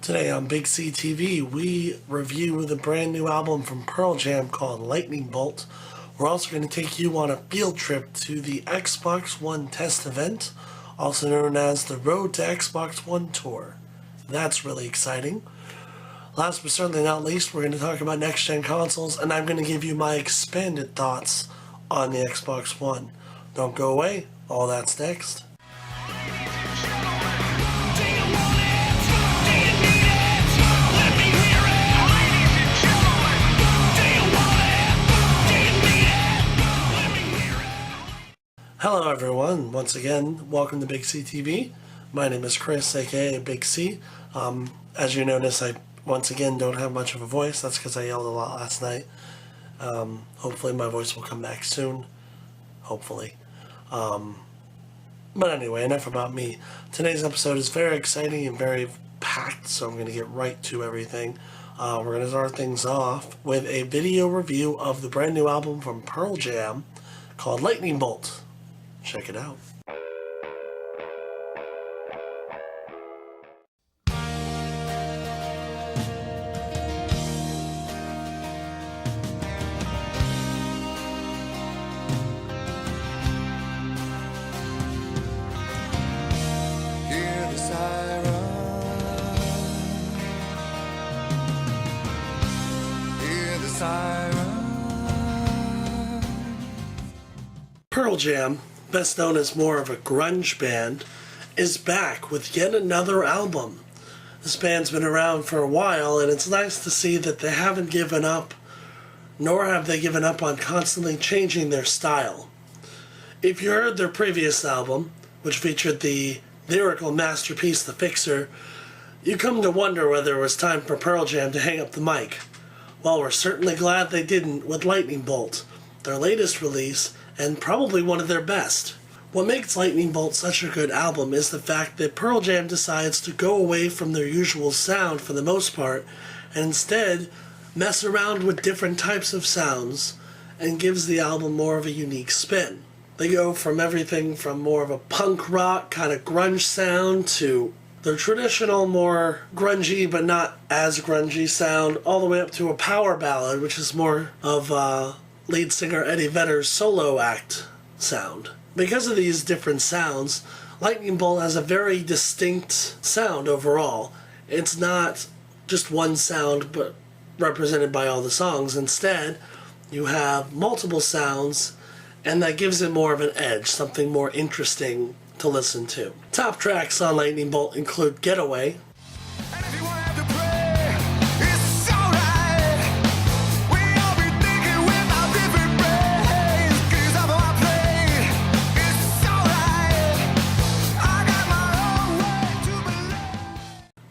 Today on BigCTV, we review the brand new album from Pearl Jam called Lightning Bolt. We're also going to take you on a field trip to the Xbox One test event, also known as the Road to Xbox One Tour. That's really exciting. Last but certainly not least, we're going to talk about next-gen consoles, and I'm going to give you my expanded thoughts on the Xbox One. Don't go away, all that's next. Hello everyone, once again, welcome to BigCTV. My name is Chris, aka Big C. As you notice, I once again don't have much of a voice. That's because I yelled a lot last night. Hopefully my voice will come back soon. Hopefully. But anyway, enough about me. Today's episode is very exciting and very packed, so I'm going to get right to everything. We're going to start things off with a video review of the brand new album from Pearl Jam called Lightning Bolt. Check it out. Hear the siren. Hear the siren. Pearl Jam, best known as more of a grunge band, is back with yet another album. This band's been around for a while, and it's nice to see that they haven't given up, nor have they given up on constantly changing their style. If you heard their previous album, which featured the lyrical masterpiece The Fixer, you come to wonder whether it was time for Pearl Jam to hang up the mic. Well, we're certainly glad they didn't with Lightning Bolt, their latest release, and probably one of their best. What makes Lightning Bolt such a good album is the fact that Pearl Jam decides to go away from their usual sound for the most part, and instead mess around with different types of sounds and gives the album more of a unique spin. They go from everything from more of a punk rock kind of grunge sound to their traditional more grungy but not as grungy sound, all the way up to a power ballad, which is more of lead singer Eddie Vedder's solo act sound. Because of these different sounds, Lightning Bolt has a very distinct sound overall. It's not just one sound but represented by all the songs. Instead, you have multiple sounds, and that gives it more of an edge, something more interesting to listen to. Top tracks on Lightning Bolt include Getaway, And if you wanna have to pray, it's alright. We all be thinking with our different brains. 'Cause I'm on my plate. It's alright. I got my own way to believe.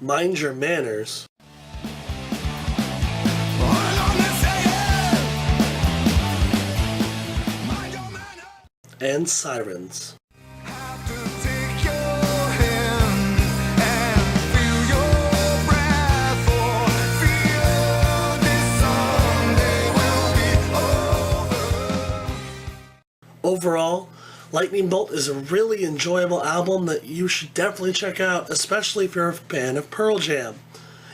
Mind Your Manners, Hold on and say it. Mind your manners. and Sirens. Have to take your hand and feel your breath, or feel this someday will be over. Overall, Lightning Bolt is a really enjoyable album that you should definitely check out, especially if you're a fan of Pearl Jam.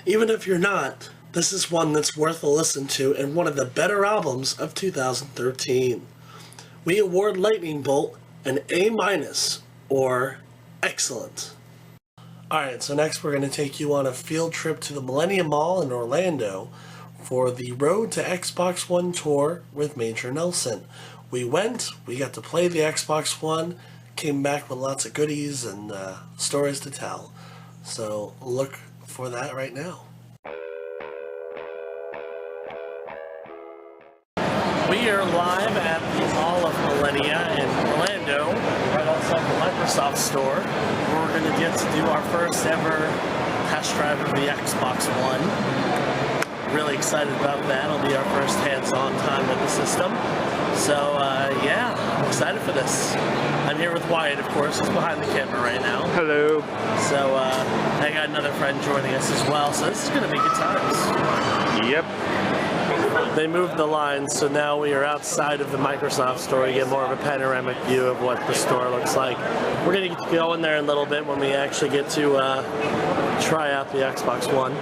Even if you're not, this is one that's worth a listen to and one of the better albums of 2013. We award Lightning Bolt an A-, or excellent. Alright, so next we're going to take you on a field trip to the Millenia Mall in Orlando for the Road to Xbox One Tour with Major Nelson. We went, we got to play the Xbox One, came back with lots of goodies and stories to tell. So look for that right now. We are live at the Mall of Millenia in Orlando, right outside the Microsoft store, where we're going to get to do our first ever test drive of the Xbox One. Really excited about that. It'll be our first hands-on time with the system. So yeah, I'm excited for this. I'm here with Wyatt, of course, who's behind the camera right now. Hello. So I got another friend joining us as well, so this is going to be good times. Yep. They moved the lines, so now we are outside of the Microsoft store to get more of a panoramic view of what the store looks like. We're going to go in there in a little bit when we actually get to try out the Xbox One.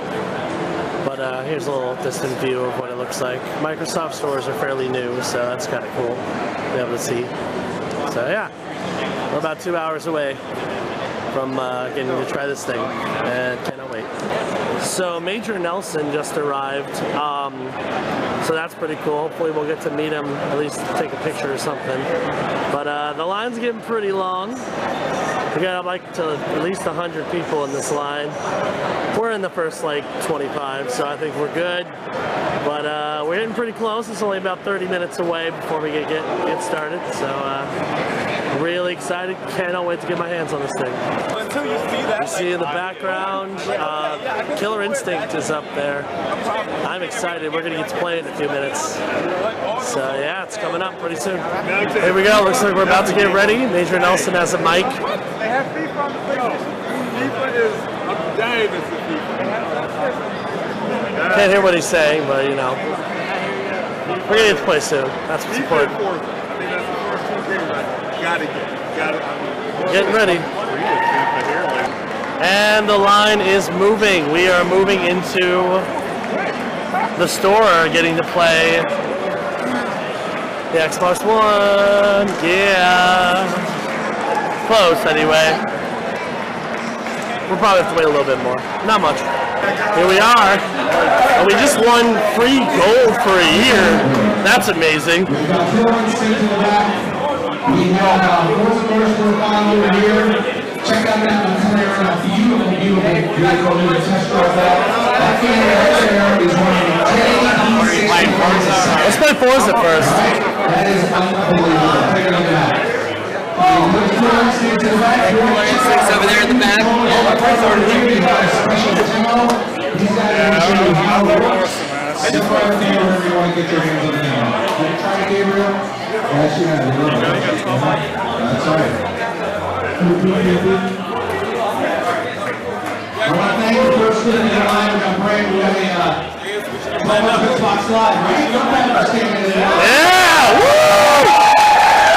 But here's a little distant view of what it looks like. Microsoft stores are fairly new, so that's kind of cool to be able to see. So yeah, we're about 2 hours away from getting to try this thing, and cannot wait. So Major Nelson just arrived, so that's pretty cool. Hopefully we'll get to meet him, at least take a picture or something. But the line's getting pretty long. We got like to at least 100 people in this line. We're in the first like 25, so I think we're good. But we're getting pretty close. It's only about 30 minutes away before we get started. So really excited. Cannot wait to get my hands on this thing. Until you see that, You see in the background, Killer Instinct is up there. I'm excited. We're gonna get to play it in a few minutes. So yeah, it's coming up pretty soon. Here we go. Looks like we're about to get ready. Major Nelson has a mic. they have FIFA on the PlayStation. FIFA is a dang. It's a FIFA. Can't hear what he's saying, but you know, we're gonna get to play soon. That's what's important. I think that's the first two games I gotta get. Getting ready. And the line is moving. We are moving into the store, getting to play the Xbox One. Yeah. Close, anyway. We'll probably have to wait a little bit more. Not much. Here we are. And we just won free gold for a year. That's amazing. We have first over here. Check out that McLaren, a beautiful vehicle. You can test drive that. That camera right there is running 10 Forza. Let's play Forza first. That is unbelievable. Take a look at that. Over there in the back. He's got a special demo. He's got a how it works. Just right there wherever you want to get your hands on the demo. Can you try it, Gabriel? Yes, you have. That's right. I want to thank the first thing in the line. We got Brad. We got a Xbox Live, right? Yeah! Woo!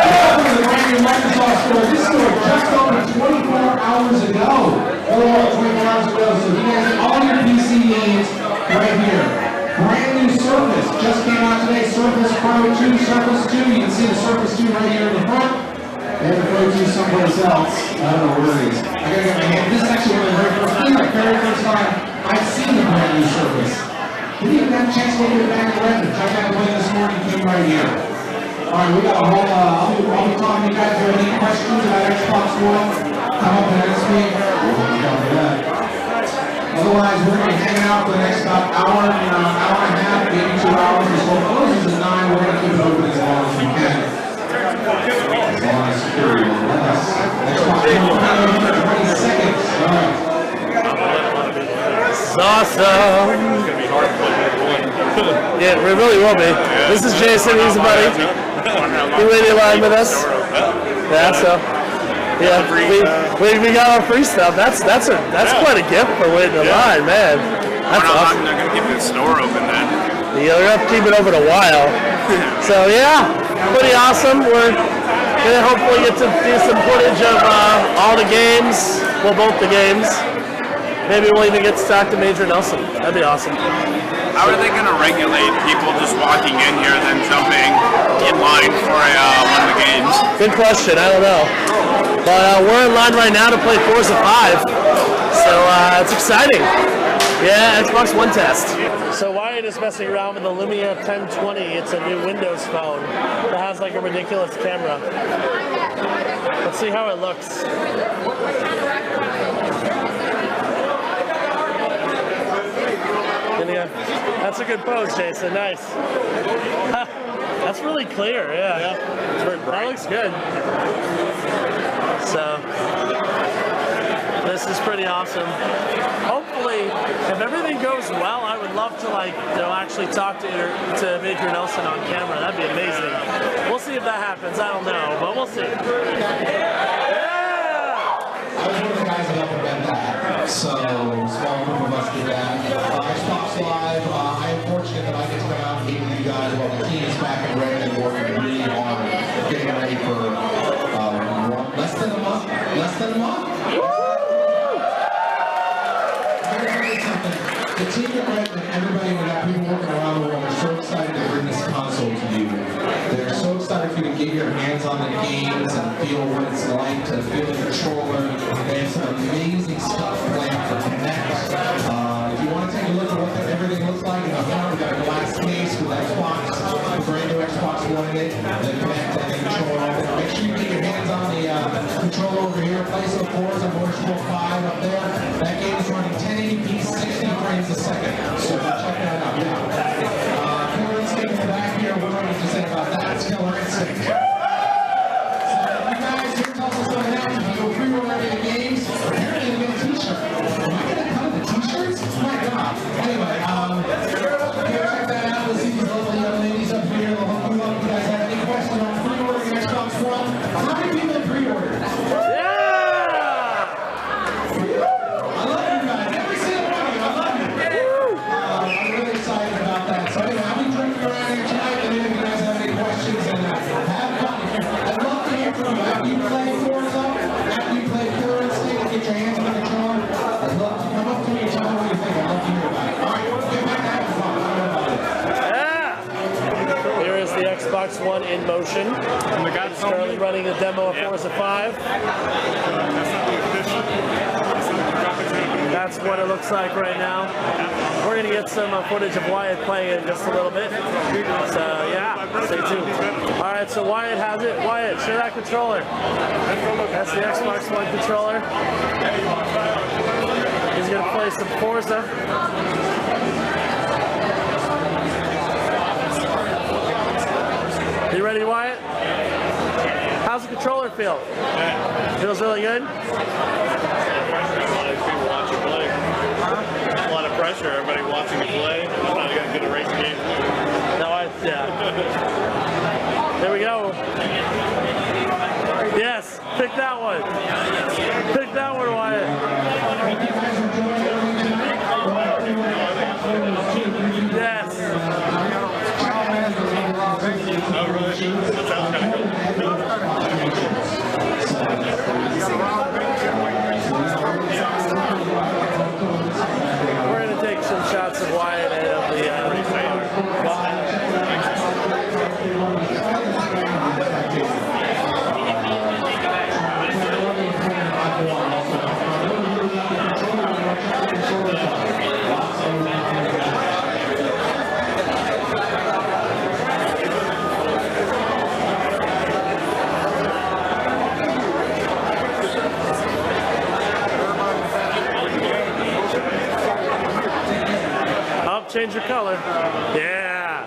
Welcome to the brand new Microsoft store. This store just opened 24 hours ago. A little more than 24 hours ago. So you guys have all your PC needs right here. Brand new Surface just came out today. Surface Pro 2, Surface 2. You can see the Surface 2 right here in the front. And the Pro 2 someplace else. I don't know where it is. I gotta get my hand. This is actually one of the very first time I've seen the brand new Surface. Didn't even have a chance to look at it back in the record. Check out the play this morning, came right here. Alright, we got a whole, I'll be talking to you guys if you have any questions about Xbox One. Come up and ask me. We'll cover that. Otherwise, we're going to be hanging out for the next about hour and a half, maybe 2 hours. This whole closes at 9. We're going to keep it open as long as we can. As long as security will let us. Xbox One will come in 20 seconds. Alright. It's awesome. Yeah, it really will be. This is Jason, he's a buddy. He waited in line with us. Yeah, so yeah, we got our free stuff. That's quite a gift for waiting in line, man. That's awesome. They're gonna keep the store open then. Yeah, they're gonna keep it open a while. So yeah, pretty awesome. We're gonna hopefully get to do some footage of all the games. Well, both the games. Maybe we'll even get to talk to Major Nelson. That'd be awesome. How are they going to regulate people just walking in here and then jumping in line for one of the games? Good question. I don't know. But we're in line right now to play Forza 5. So it's exciting. Yeah, Xbox One test. So Wyatt is messing around with the Lumia 1020. It's a new Windows phone that has like a ridiculous camera. Let's see how it looks. That's a good pose, Jason. Nice. That's really clear, yeah. It's very bright. That looks good. So, this is pretty awesome. Hopefully, if everything goes well, I would love love to actually talk to Baker Nelson on camera. That'd be amazing. We'll see if that happens. I don't know, but we'll see. I was one of the guys that helped invent that, so small group of us did that. Xbox Live, I am fortunate that I get to come out and meet with you guys while the team is back in red and working really hard, getting ready for less than a month. The team at Red and everybody, we got people working around the world, are so excited to bring this console to you. They're so excited for you to get your hands on the games and feel what it's like to feel the controller. They have some amazing stuff planned for Connect. If you want to take a look at what everything looks like in the front, we've got a glass case with Xbox, a brand new Xbox One in it, the Connect and the controller on it. Make sure you get your hands on the controller over here. Play some Forza Motorsport 5 up there. That game is running 1080p, 60 frames a second. So check that out. Yeah. Killer Instinct in the back here. What do I have to say about that? It's Killer Instinct. So you guys, here tells us what's going to happen. If you go pre-order any of the games, apparently you get a t-shirt. Am I going to cut the t-shirts? My God. Anyway, check that out. We'll see these lovely young ladies up here. They'll hook you up. If you guys have any questions on pre-ordering Xbox One, how many people have pre-ordered? After you play Forza, after you play Killer Instinct, and get your hands on the controller, I'd love to come up to me and tell me what you think. I'd love to hear about it. All right, get back to having fun. Yeah! Here is the Xbox One in motion. It's currently running a demo of Forza 5. That's what it looks like right now. We're going to get some footage of Wyatt playing in just a little bit. So, yeah, stay tuned. All right, so Wyatt has it. Wyatt, show that controller. That's the Xbox One controller. He's going to play some Forza. You ready, Wyatt? How's the controller feel? Feels really good? A lot of pressure, everybody watching you play. I'm not going to get a race game. No, yeah. There we go. Yes, pick that one. Pick that one, Wyatt. Yes. Oh, really? That sounds kind of cool. We're going to take some shots of Wyatt and of the change your color. Yeah.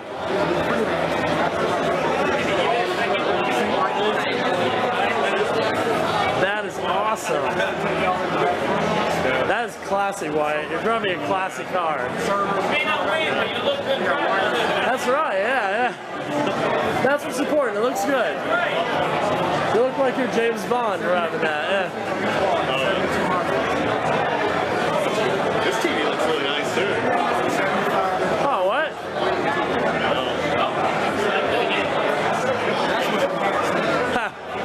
That is awesome. That is classy, Wyatt. You're driving a classy car. You may not win, but you look good. That's right, yeah. That's what's important. It looks good. You look like you're James Bond driving that, yeah. This TV looks really nice, too. Oh, what?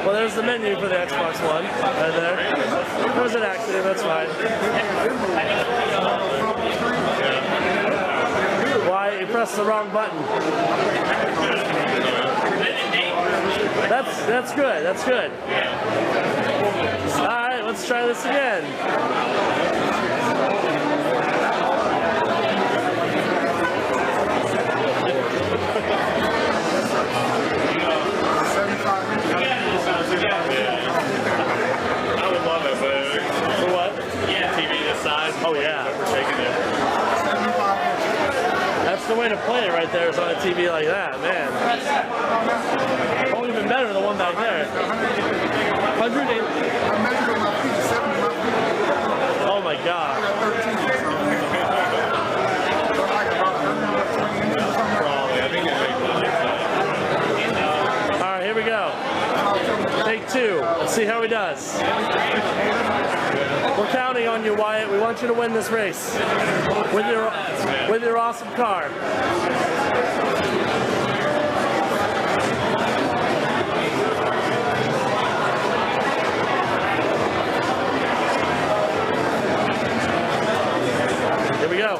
Well, there's the menu for the Xbox One, right there. That was an accident, that's fine. Why, you pressed the wrong button. That's good, that's good. Alright, let's try this again. I would love it, but For what? TV this size. Oh yeah. We're taking it. That's the way to play it right there, is on a TV like that, man. Oh, even better than the one back there. 180. Oh my god. want you to win this race with your awesome car. Here we go.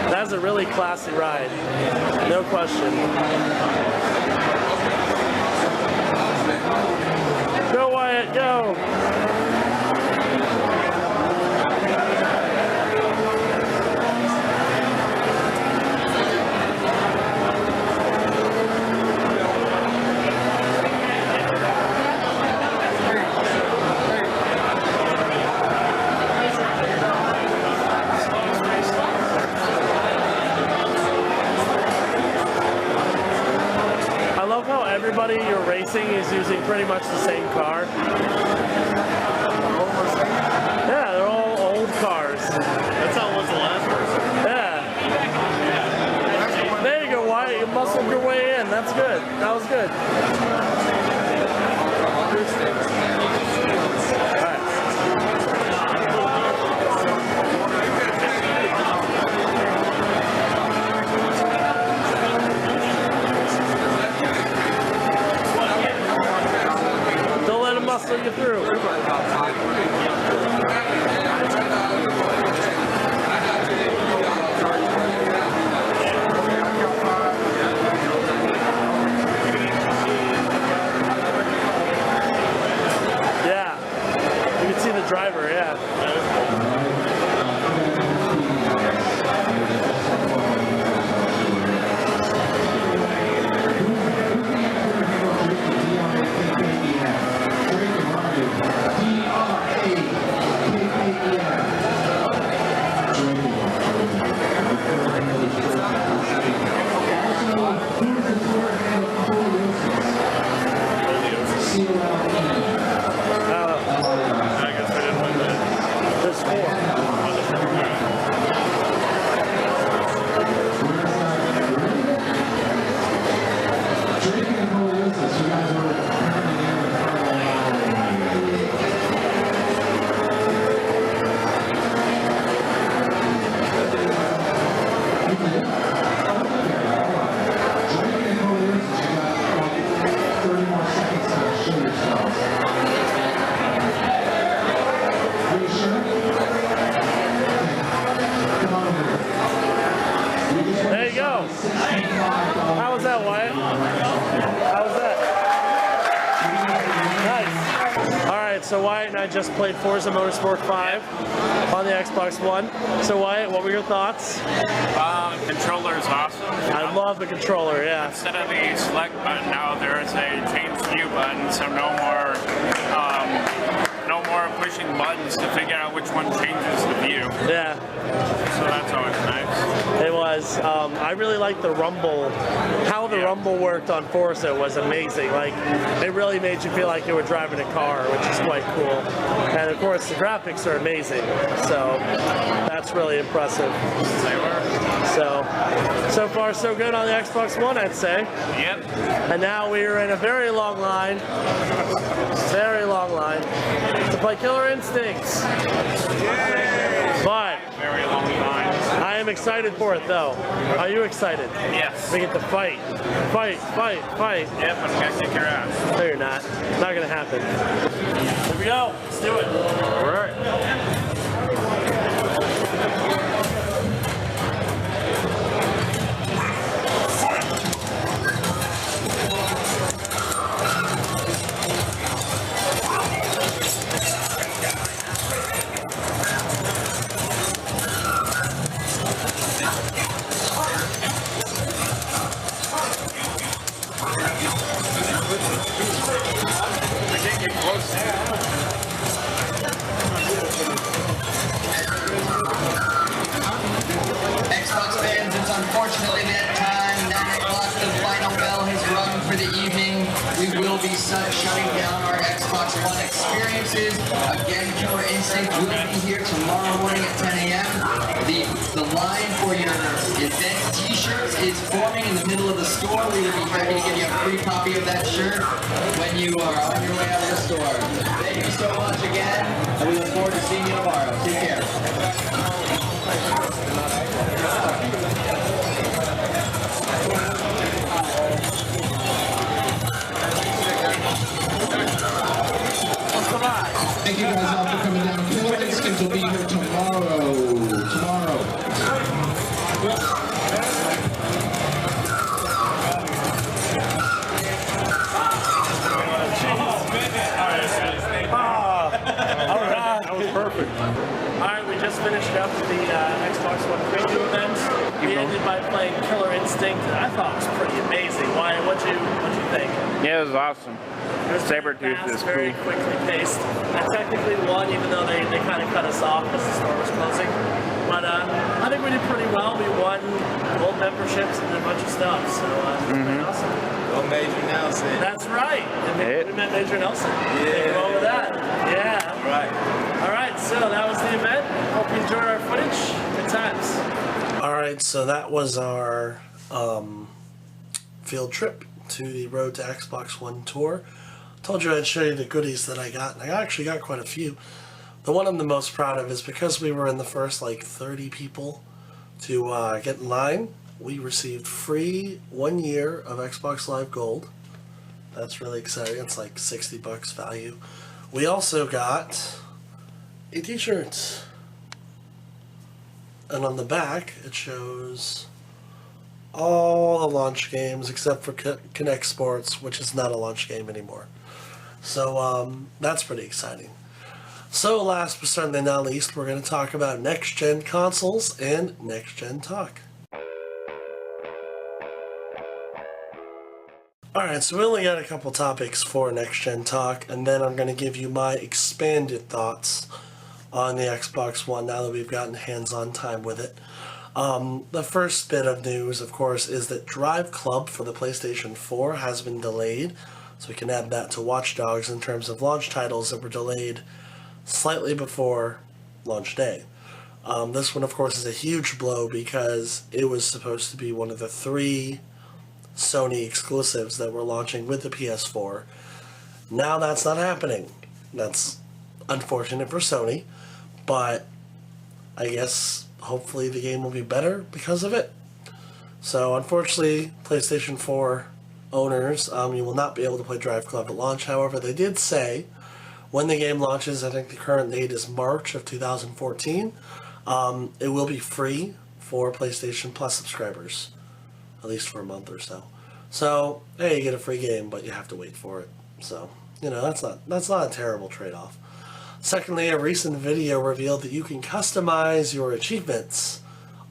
That's a really classy ride, no question. Go Wyatt, go! Everybody you're racing is using pretty much the same car. Yeah, they're all old cars. That's how it was the last person. Yeah. There you go, Wyatt. You muscled your way in. That's good. That was good. All right. Muscle you through. Yeah, you can see the driver. Yeah. There you go. How was that, Wyatt? How was that? Nice. All right, so Wyatt and I just played Forza Motorsport 5 on the Xbox One. So Wyatt, what were your thoughts? Controller is awesome. I love the controller, yeah. Instead of the select button, now there is a change view button, so no more pushing buttons to figure out which one changes the view. Yeah. So that's always nice. It was. I really liked the rumble. How the rumble worked on Forza was amazing. Like, it really made you feel like you were driving a car, which is quite cool. And of course, the graphics are amazing. So that's really impressive. They were. So far so good on the Xbox One, I'd say. Yep. And now we are in a very long line to play Killer Instincts. But Very long time. I am excited for it, though. Are you excited? Yes. We get to fight. Yep, I'm gonna kick your ass. No, you're not. Not gonna happen. Here we go. Let's do it. All right. I can't get close. tomorrow morning at 10 a.m. The line for your event t-shirts is forming in the middle of the store. We would be happy to give you a free copy of that shirt when you are on your way out of the store. Thank you so much again, and we look forward to seeing you tomorrow. Take care. Thank you guys all for coming down. Killer Instinct will be here tomorrow. That was perfect. Alright, we just finished up the Xbox One preview event. We ended by playing Killer Instinct. I thought it was pretty amazing. Why? What'd you think? Yeah, it was awesome. It was Sabretooth fast, is very cool. quickly paced. I technically won, even though they kind of cut us off because the store was closing. But I think we did pretty well. We won gold memberships and a bunch of stuff. So it was pretty awesome. Go Major Nelson. That's right. And we met Major Nelson. Yeah. Go with that. Yeah. Right. All right. So that was the event. Hope you enjoyed our footage. Good times. All right. So that was our field trip to the Road to Xbox One tour. Told you I'd show you the goodies that I got, and I actually got quite a few. The one I'm the most proud of is because we were in the first like 30 people to get in line. We received free 1 year of Xbox Live Gold. That's really exciting. It's like $60 value. We also got a t-shirt. And on the back, it shows all the launch games except for Kinect Sports, which is not a launch game anymore. So that's pretty exciting. So last but certainly not least, we're going to talk about next-gen consoles and next-gen talk. Alright, so we only got a couple topics for next-gen talk, and then I'm going to give you my expanded thoughts on the Xbox One now that we've gotten hands-on time with it. The first bit of news, of course, is that Drive Club for the PlayStation 4 has been delayed, so we can add that to Watch Dogs in terms of launch titles that were delayed slightly before launch day. This one, of course, is a huge blow because it was supposed to be one of the 3 Sony exclusives that were launching with the PS4. Now that's not happening. That's unfortunate for Sony, but I guess hopefully the game will be better because of it. So unfortunately, PlayStation 4 owners, you will not be able to play Drive Club at launch. However, they did say when the game launches, I think the current date is March of 2014, it will be free for PlayStation Plus subscribers, at least for a month or so. So, hey, you get a free game, but you have to wait for it. So, you know, that's not a terrible trade-off. Secondly, a recent video revealed that you can customize your achievements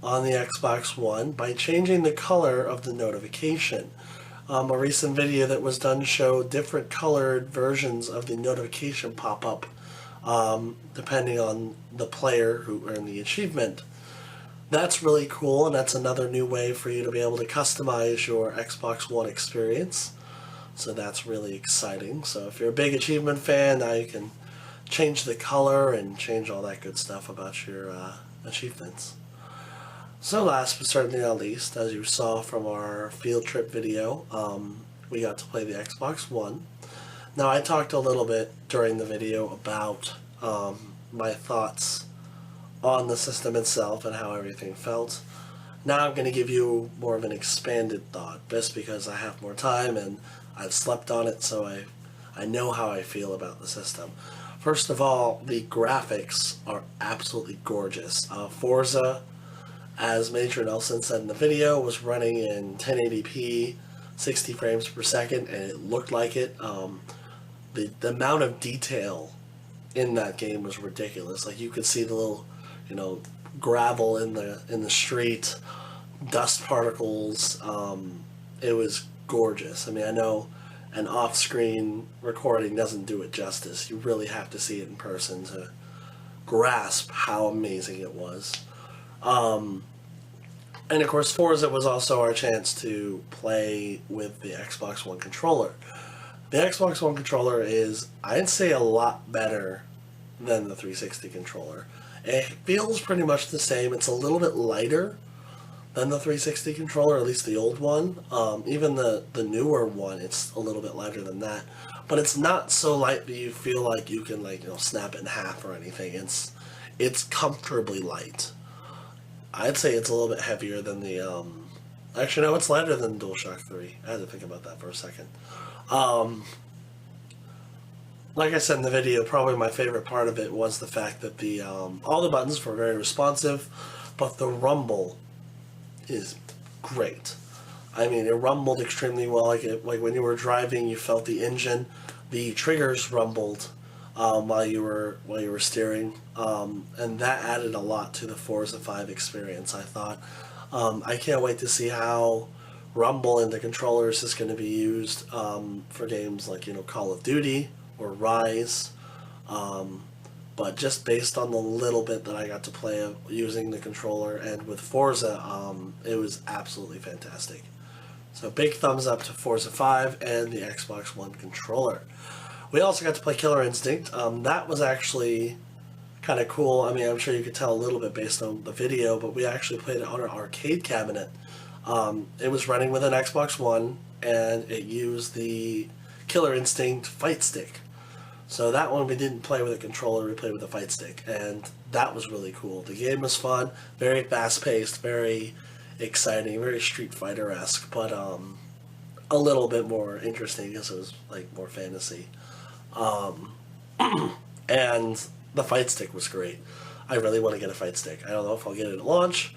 on the Xbox One by changing the color of the notification. A recent video that was done showed different colored versions of the notification pop-up depending on the player who earned the achievement. That's really cool, and that's another new way for you to be able to customize your Xbox One experience. So that's really exciting. So if you're a big achievement fan, now you can change the color and change all that good stuff about your achievements. So last but certainly not least, as you saw from our field trip video, we got to play the Xbox One. Now I talked a little bit during the video about my thoughts on the system itself and how everything felt. Now I'm going to give you more of an expanded thought, just because I have more time and I've slept on it, so I know how I feel about the system. First of all, the graphics are absolutely gorgeous. Forza, as Major Nelson said in the video, was running in 1080p, 60 frames per second, and it looked like it. The amount of detail in that game was ridiculous. Like, you could see the little, you know, gravel in the street, dust particles. It was gorgeous. I mean, I know an off-screen recording doesn't do it justice. You really have to see it in person to grasp how amazing it was. And of course, Forza was also our chance to play with the Xbox One controller. The Xbox One controller is, I'd say, a lot better than the 360 controller. It feels pretty much the same. It's a little bit lighter than the 360 controller, at least the old one. Even the newer one, it's a little bit lighter than that. But it's not so light that you feel like you can snap it in half or anything. It's comfortably light. I'd say it's a little bit heavier than the actually no, it's lighter than the DualShock 3. I had to think about that for a second. Like I said in the video, probably my favorite part of it was the fact that the all the buttons were very responsive, but the rumble is great. I mean, it rumbled extremely well. Like when you were driving, you felt the engine. The triggers rumbled while you were steering, and that added a lot to the Forza 5 experience, I thought. I can't wait to see how rumble in the controllers is going to be used for games like Call of Duty or Rise. But just based on the little bit that I got to play using the controller and with Forza, it was absolutely fantastic. So big thumbs up to Forza 5 and the Xbox One controller. We also got to play Killer Instinct. That was actually kind of cool. I mean, I'm sure you could tell a little bit based on the video, but we actually played it on an arcade cabinet. It was running with an Xbox One, and it used the Killer Instinct fight stick. So that one we didn't play with a controller, we played with a fight stick, and that was really cool. The game was fun, very fast-paced, very exciting, very Street Fighter-esque, but a little bit more interesting because it was more fantasy. And the fight stick was great. I really want to get a fight stick. I don't know if I'll get it at launch,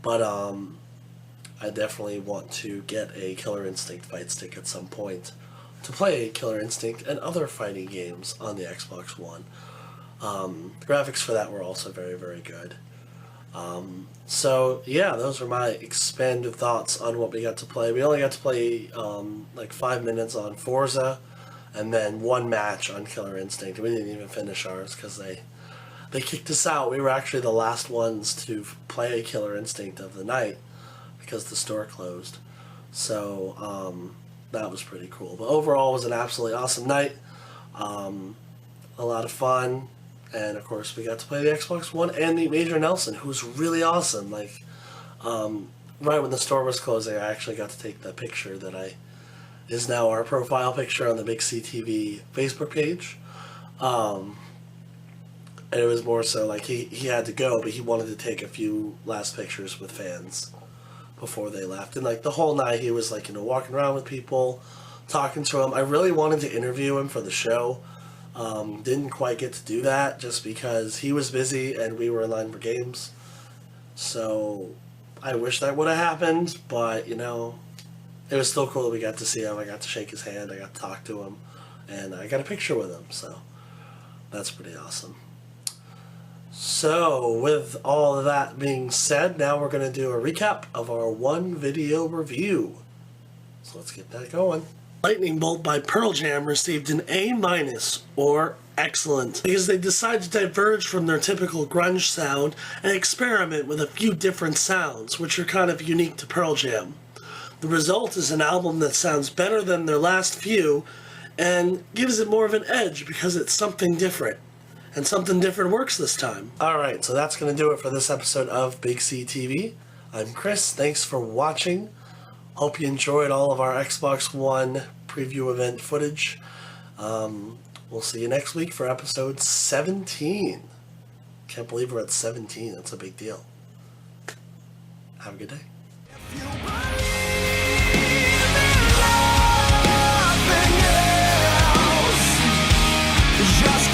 but I definitely want to get a Killer Instinct fight stick at some point to play Killer Instinct and other fighting games on the Xbox One. The graphics for that were also very, very good. So yeah, those are my expanded thoughts on what we got to play. We only got to play 5 minutes on Forza, and then one match on Killer Instinct. We didn't even finish ours because they kicked us out. We were actually the last ones to play Killer Instinct of the night because the store closed. So that was pretty cool. But overall, it was an absolutely awesome night. A lot of fun. And of course, we got to play the Xbox One and meet Major Nelson, who was really awesome. Right when the store was closing, I actually got to take the picture that is now our profile picture on the BigCTV Facebook page. And it was more so he had to go, but he wanted to take a few last pictures with fans before they left. And the whole night he was walking around with people, talking to them. I really wanted to interview him for the show. Didn't quite get to do that just because he was busy and we were in line for games. So I wish that would have happened, but it was still cool that we got to see him. I got to shake his hand, I got to talk to him, and I got a picture with him, so that's pretty awesome. So with all of that being said, now we're going to do a recap of our one video review. So let's get that going. Lightning Bolt by Pearl Jam received an A- or excellent because they decided to diverge from their typical grunge sound and experiment with a few different sounds, which are kind of unique to Pearl Jam. The result is an album that sounds better than their last few and gives it more of an edge because it's something different. And something different works this time. Alright, so that's going to do it for this episode of BigCTV. I'm Chris. Thanks for watching. Hope you enjoyed all of our Xbox One preview event footage. We'll see you next week for episode 17. Can't believe we're at 17. That's a big deal. Have a good day. You believe in nothing else, just